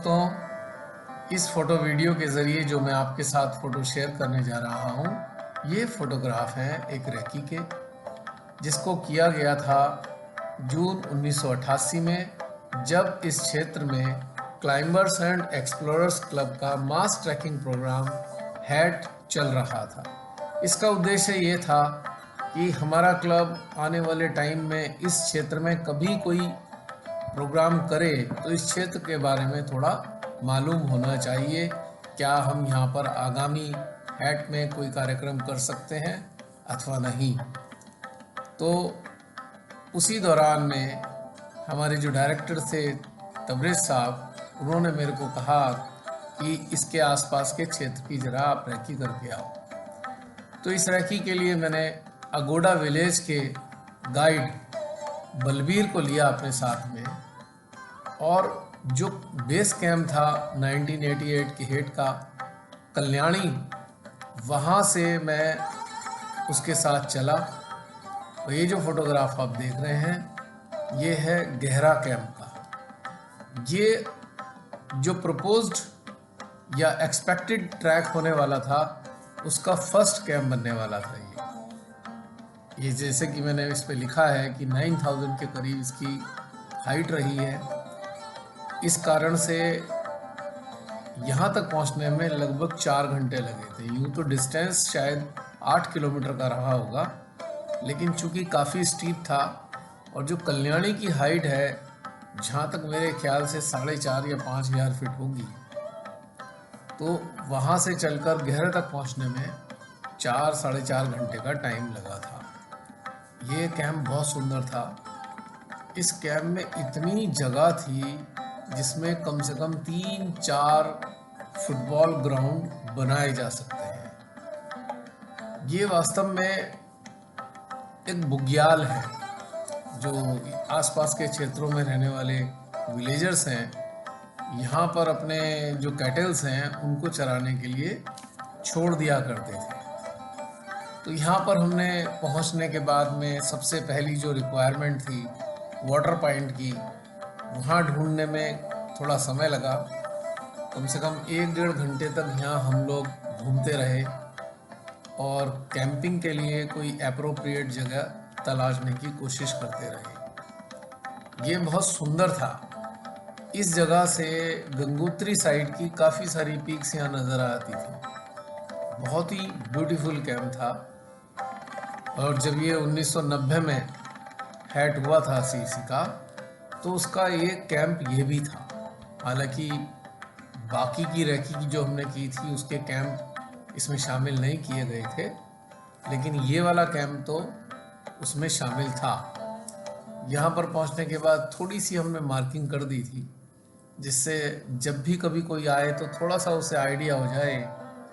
दोस्तों, इस photo video के ज़रिए जो मैं आपके साथ फ़ोटो शेयर करने जा रहा हूँ, ये फ़ोटोग्राफ हैं एक रेकी के, जिसको किया गया था जून 1988 में, जब इस क्षेत्र में क्लाइंबर्स एंड एक्सप्लोरर्स क्लब का मास ट्रैकिंग प्रोग्राम हैट चल रहा था। इसका उद्देश्य ये था कि हमारा क्लब आने वाले टाइम में इस क्षेत्र में कभी कोई प्रोग्राम करे तो इस क्षेत्र के बारे में थोड़ा मालूम होना चाहिए। क्या हम यहाँ पर आगामी हैट में कोई कार्यक्रम कर सकते हैं अथवा नहीं। तो उसी दौरान में हमारे जो डायरेक्टर थे तबरेज़ साहब, उन्होंने मेरे को कहा कि इसके आसपास के क्षेत्र की ज़रा आप रैकी करके आओ। तो इस रैकी के लिए मैंने अगोड़ा विलेज के गाइड बलबीर को लिया अपने साथ में, और जो बेस कैंप था 1988 के हेड का कल्याणी, वहाँ से मैं उसके साथ चला। तो ये जो फोटोग्राफ आप देख रहे हैं, ये है गहरा कैंप का। ये जो प्रपोज्ड या एक्सपेक्टेड ट्रैक होने वाला था, उसका फर्स्ट कैंप बनने वाला था। ये जैसे कि मैंने इस पे लिखा है कि 9000 के करीब इसकी हाइट रही है। इस कारण से यहाँ तक पहुँचने में लगभग 4 घंटे लगे थे। यूँ तो डिस्टेंस शायद 8 किलोमीटर का रहा होगा, लेकिन चूँकि काफ़ी स्टीप था और जो कल्याणी की हाइट है, जहाँ तक मेरे ख्याल से 4.5 या 5,000 फीट होगी, तो वहाँ से चलकर गहरे तक पहुँचने में 4-4.5 घंटे का टाइम लगा था। ये कैंप बहुत सुंदर था। इस कैंप में इतनी जगह थी जिसमें कम से कम 3-4 फुटबॉल ग्राउंड बनाए जा सकते हैं। ये वास्तव में एक बुग्याल है जो आसपास के क्षेत्रों में रहने वाले विलेजर्स हैं, यहाँ पर अपने जो कैटल्स हैं उनको चराने के लिए छोड़ दिया करते थे। तो यहाँ पर हमने पहुँचने के बाद में सबसे पहली जो रिक्वायरमेंट थी वाटर पॉइंट की, वहाँ ढूंढने में थोड़ा समय लगा। कम से कम 1-1.5 घंटे तक यहाँ हम लोग घूमते रहे और कैंपिंग के लिए कोई एप्रोप्रिएट जगह तलाशने की कोशिश करते रहे। ये बहुत सुंदर था। इस जगह से गंगोत्री साइड की काफ़ी सारी पीक्स यहाँ नज़र आती थी। बहुत ही ब्यूटीफुल कैंप था। और जब ये 1990 में हैट हुआ था सीसी का, तो उसका ये कैंप ये भी था। हालांकि बाकी की रैकी की जो हमने की थी उसके कैंप इसमें शामिल नहीं किए गए थे, लेकिन ये वाला कैंप तो उसमें शामिल था। यहाँ पर पहुँचने के बाद थोड़ी सी हमने मार्किंग कर दी थी, जिससे जब भी कभी कोई आए तो थोड़ा सा उसे आइडिया हो जाए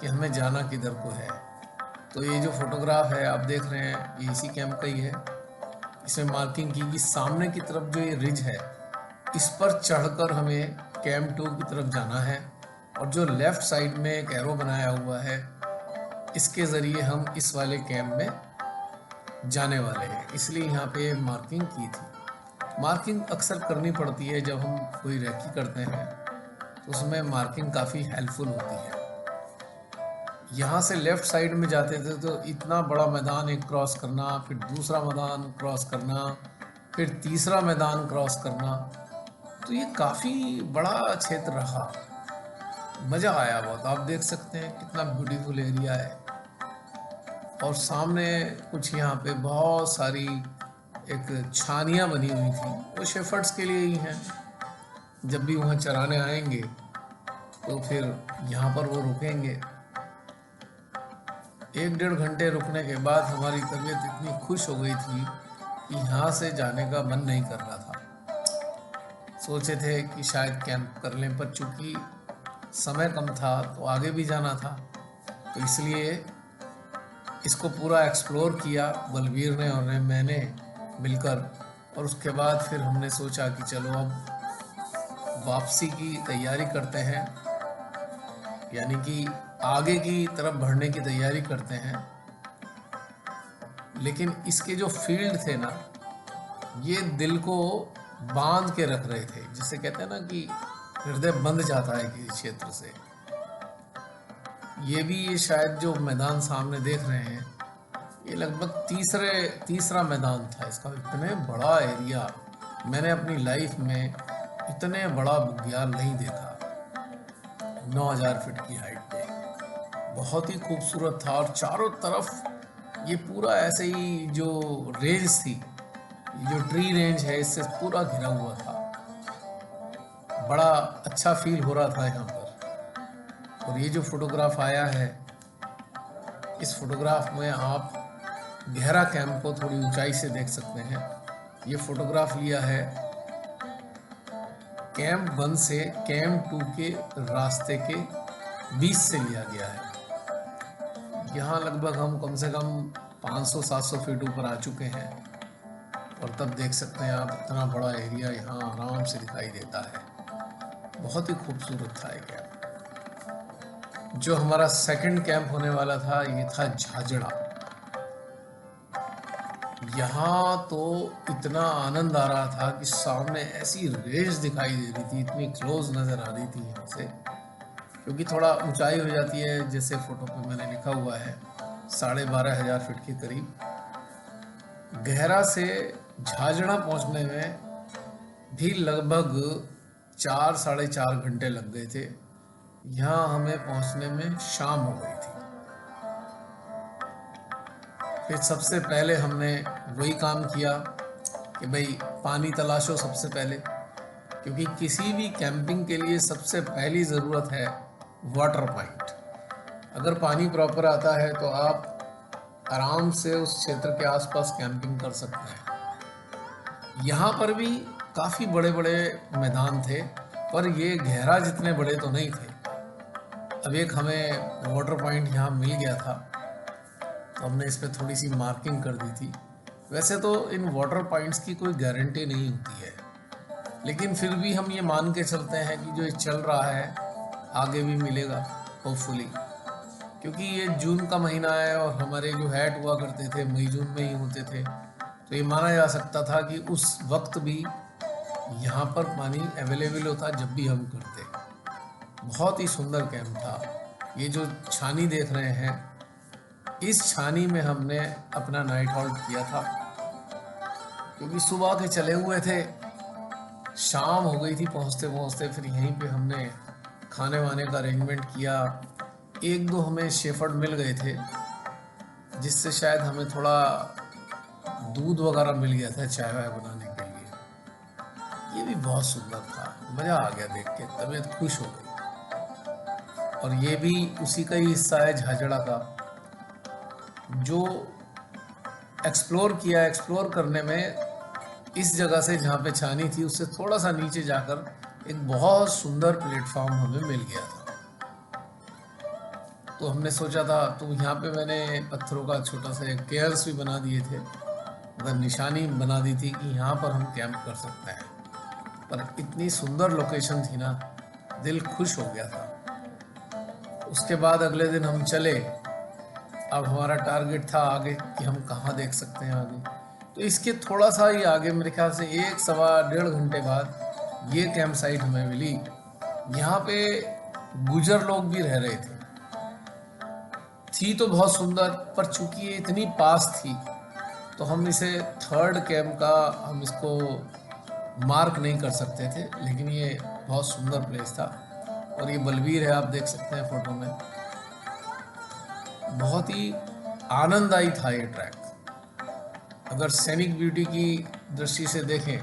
कि हमें जाना किधर को है। तो ये जो फोटोग्राफ है आप देख रहे हैं, ये इसी कैंप का ही है। इसमें मार्किंग की कि सामने की तरफ जो ये रिज है, इस पर चढ़कर हमें कैंप 2 की तरफ जाना है, और जो लेफ़्ट साइड में एक एरो बनाया हुआ है, इसके ज़रिए हम इस वाले कैंप में जाने वाले हैं। इसलिए यहाँ पे मार्किंग की थी। मार्किंग अक्सर करनी पड़ती है जब हम कोई रैकी करते हैं, तो उसमें मार्किंग काफ़ी हेल्पफुल होती है। यहाँ से लेफ़्ट साइड में जाते थे तो इतना बड़ा मैदान एक क्रॉस करना, फिर दूसरा मैदान क्रॉस करना, फिर तीसरा मैदान क्रॉस करना, तो ये काफ़ी बड़ा क्षेत्र रहा। मज़ा आया बहुत। आप देख सकते हैं कितना ब्यूटीफुल एरिया है। और सामने कुछ यहाँ पे बहुत सारी एक छानियाँ बनी हुई थी, वो शेफर्ड्स के लिए ही हैं। जब भी वहाँ चराने आएंगे तो फिर यहाँ पर वो रुकेंगे। 1-1.5 घंटे रुकने के बाद हमारी तबीयत इतनी खुश हो गई थी कि यहाँ से जाने का मन नहीं कर रहा था। सोचे थे कि शायद कैंप कर लें, पर चूँकि समय कम था तो आगे भी जाना था, तो इसलिए इसको पूरा एक्सप्लोर किया बलबीर ने और मैंने मिलकर। और उसके बाद फिर हमने सोचा कि चलो अब वापसी की तैयारी करते हैं, यानी कि आगे की तरफ बढ़ने की तैयारी करते हैं। लेकिन इसके जो फील्ड थे ना, ये दिल को बांध के रख रहे थे। जिसे कहते हैं ना कि हृदय बंध जाता है किसी क्षेत्र से। ये शायद जो मैदान सामने देख रहे हैं, ये लगभग तीसरा मैदान था इसका। इतने बड़ा एरिया मैंने अपनी लाइफ में इतने बड़ा बुग्याल नहीं देखा। 9,000 फीट की हाइट पे बहुत ही खूबसूरत था, और चारों तरफ ये पूरा ऐसे ही जो रेंज थी, जो ट्री रेंज है, इससे पूरा घिरा हुआ था। बड़ा अच्छा फील हो रहा था यहाँ पर। और ये जो फोटोग्राफ आया है, इस फोटोग्राफ में आप गहरा कैंप को थोड़ी ऊंचाई से देख सकते हैं। ये फोटोग्राफ लिया है कैंप 1 से कैंप 2 के रास्ते के बीच से लिया गया है। यहाँ लगभग हम कम से कम 500-700 फीट ऊपर आ चुके हैं, और तब देख सकते हैं आप इतना बड़ा एरिया यहाँ आराम से दिखाई देता है। बहुत ही खूबसूरत था ये कैंप। जो हमारा सेकंड कैंप होने वाला था, ये था झाझड़ा। यहाँ तो इतना आनंद आ रहा था कि सामने ऐसी रेंज दिखाई दे रही थी, इतनी क्लोज नज़र आ रही थी यहाँ से, क्योंकि थोड़ा ऊंचाई हो जाती है, जैसे फोटो पे मैंने लिखा हुआ है 12,500 फीट के करीब। गहरा से झाझड़ा पहुँचने में भी लगभग 4-4.5 घंटे लग गए थे। यहाँ हमें पहुँचने में शाम हो गई थी। फिर सबसे पहले हमने वही काम किया कि भाई पानी तलाशो सबसे पहले, क्योंकि किसी भी कैंपिंग के लिए सबसे पहली ज़रूरत है वाटर पॉइंट। अगर पानी प्रॉपर आता है तो आप आराम से उस क्षेत्र के आसपास कैंपिंग कर सकते हैं। यहाँ पर भी काफ़ी बड़े बड़े मैदान थे, पर ये गहरा जितने बड़े तो नहीं थे। अब एक हमें वाटर पॉइंट यहाँ मिल गया था, तो हमने इस पर थोड़ी सी मार्किंग कर दी थी। वैसे तो इन वाटर पॉइंट्स की कोई गारंटी नहीं होती है, लेकिन फिर भी हम ये मान के चलते हैं कि जो ये चल रहा है आगे भी मिलेगा होपफुली, क्योंकि ये जून का महीना है और हमारे जो हैट हुआ करते थे मई जून में ही होते थे, तो ये माना जा सकता था कि उस वक्त भी यहाँ पर पानी अवेलेबल होता जब भी हम करते। बहुत ही सुंदर कैंप था। ये जो छानी देख रहे हैं, इस छानी में हमने अपना नाइट हॉल्ट किया था, क्योंकि सुबह के चले हुए थे, शाम हो गई थी पहुँचते पहुँचते। फिर यहीं पे हमने खाने वाने का अरेंजमेंट किया। 1-2 हमें शेफर्ड मिल गए थे, जिससे शायद हमें थोड़ा दूध वगैरह मिल गया था चाय वाय बनाने के लिए। ये भी बहुत सुंदर था, मज़ा आ गया देख के, तबीयत खुश हो गई। और ये भी उसी का ही हिस्सा है झाझड़ा का, जो एक्सप्लोर करने में इस जगह से जहाँ पे छानी थी उससे थोड़ा सा नीचे जाकर एक बहुत सुंदर प्लेटफॉर्म हमें मिल गया था। तो हमने सोचा था, तो यहाँ पे मैंने पत्थरों का छोटा सा एक केयर्स भी बना दिए थे, मतलब निशानी बना दी थी कि यहाँ पर हम कैंप कर सकते हैं। पर इतनी सुंदर लोकेशन थी ना, दिल खुश हो गया था। उसके बाद अगले दिन हम चले। अब हमारा टारगेट था आगे कि हम कहाँ देख सकते हैं आगे। तो इसके थोड़ा सा ही आगे, मेरे ख्याल से 1-1.25 घंटे बाद ये कैंप साइट हमें मिली। यहाँ पे गुजर लोग भी रह रहे थे। थी तो बहुत सुंदर, पर चूंकि ये इतनी पास थी तो हम इसे थर्ड कैंप का हम इसको मार्क नहीं कर सकते थे, लेकिन ये बहुत सुंदर प्लेस था। और ये बलबीर है, आप देख सकते हैं फोटो में। बहुत ही आनंददायी था ये ट्रैक। अगर सैनिक ब्यूटी की दृष्टि से देखें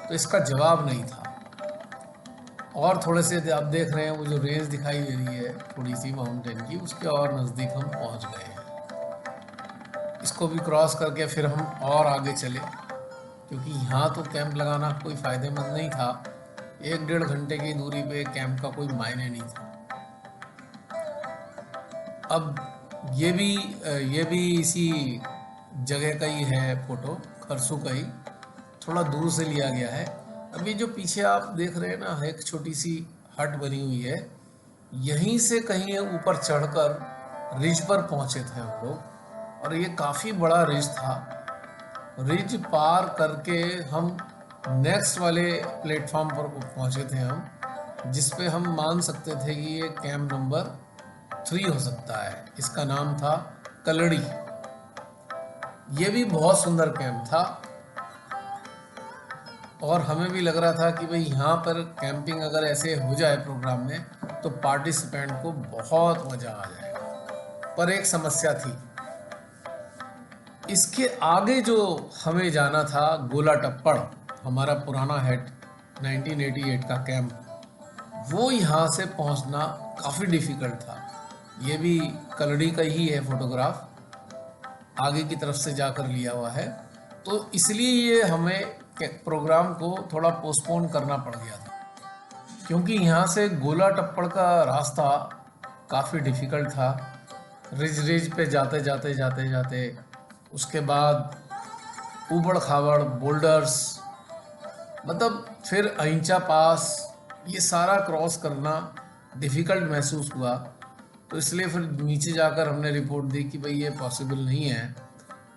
तो इसका जवाब नहीं था। और थोड़े से आप देख रहे हैं वो जो रेंज दिखाई दे रही है थोड़ी सी माउंटेन की, उसके और नज़दीक हम पहुंच गए हैं। इसको भी क्रॉस करके फिर हम और आगे चले, क्योंकि यहाँ तो कैंप लगाना कोई फ़ायदेमंद नहीं था। 1-1.5 घंटे की दूरी पे कैंप का कोई मायने नहीं था। अब ये भी इसी जगह का ही है फोटो, खरसू का ही, थोड़ा दूर से लिया गया है। अभी जो पीछे आप देख रहे हैं ना, एक छोटी सी हट बनी हुई है, यहीं से कहीं ऊपर चढ़कर रिज पर पहुंचे थे हम लोग। और ये काफ़ी बड़ा रिज था। रिज पार करके हम नेक्स्ट वाले प्लेटफॉर्म पर पहुंचे थे हम, जिस पे हम मान सकते थे कि ये कैंप नंबर 3 हो सकता है। इसका नाम था कलड़ी। ये भी बहुत सुंदर कैंप था और हमें भी लग रहा था कि भाई यहाँ पर कैंपिंग अगर ऐसे हो जाए प्रोग्राम में तो पार्टिसिपेंट को बहुत मज़ा आ जाएगा। पर एक समस्या थी, इसके आगे जो हमें जाना था गोला टप्पड़, हमारा पुराना हेड 1988 का कैंप, वो यहाँ से पहुँचना काफ़ी डिफ़िकल्ट था। ये भी कलड़ी का ही है फोटोग्राफ, आगे की तरफ से जाकर लिया हुआ है, तो इसलिए ये हमें प्रोग्राम को थोड़ा पोस्टपोन करना पड़ गया था, क्योंकि यहाँ से गोला टप्पड़ का रास्ता काफ़ी डिफ़िकल्ट था। रिज रिज पे जाते जाते जाते जाते उसके बाद ऊबड़ खाबड़ बोल्डर्स, मतलब फिर अहिंसा पास, ये सारा क्रॉस करना डिफ़िकल्ट महसूस हुआ। तो इसलिए फिर नीचे जाकर हमने रिपोर्ट दी कि भाई ये पॉसिबल नहीं है।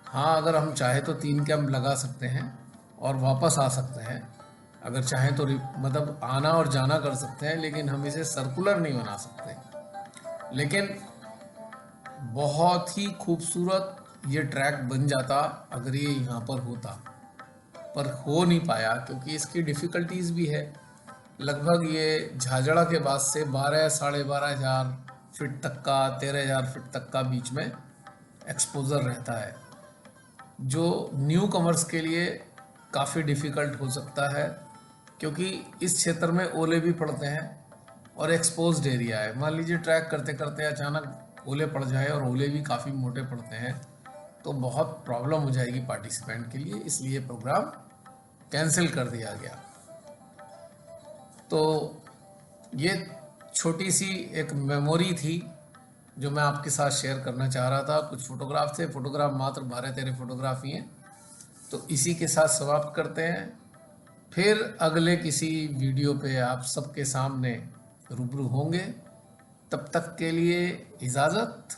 हाँ, अगर हम चाहे तो 3 कैंप लगा सकते हैं और वापस आ सकते हैं, अगर चाहें तो मतलब आना और जाना कर सकते हैं, लेकिन हम इसे सर्कुलर नहीं बना सकते। लेकिन बहुत ही खूबसूरत ये ट्रैक बन जाता अगर ये यहाँ पर होता, पर हो नहीं पाया क्योंकि इसकी डिफ़िकल्टीज़ भी है। लगभग ये झाझड़ा के बाद से 12 साढ़े 12,000 फीट तक का, 13,000 फीट तक का बीच में एक्सपोज़र रहता है, जो न्यू कमर्स के लिए काफ़ी डिफ़िकल्ट हो सकता है, क्योंकि इस क्षेत्र में ओले भी पड़ते हैं और एक्सपोज्ड एरिया है। मान लीजिए ट्रैक करते करते अचानक ओले पड़ जाए और ओले भी काफ़ी मोटे पड़ते हैं, तो बहुत प्रॉब्लम हो जाएगी पार्टिसिपेंट के लिए, इसलिए प्रोग्राम कैंसिल कर दिया गया। तो ये छोटी सी एक मेमोरी थी जो मैं आपके साथ शेयर करना चाह रहा था। कुछ फोटोग्राफ थे, फोटोग्राफ मात्र 12-13 फोटोग्राफ ही हैं। तो इसी के साथ समाप्त करते हैं, फिर अगले किसी वीडियो पे आप सबके सामने रूबरू होंगे। तब तक के लिए इजाज़त।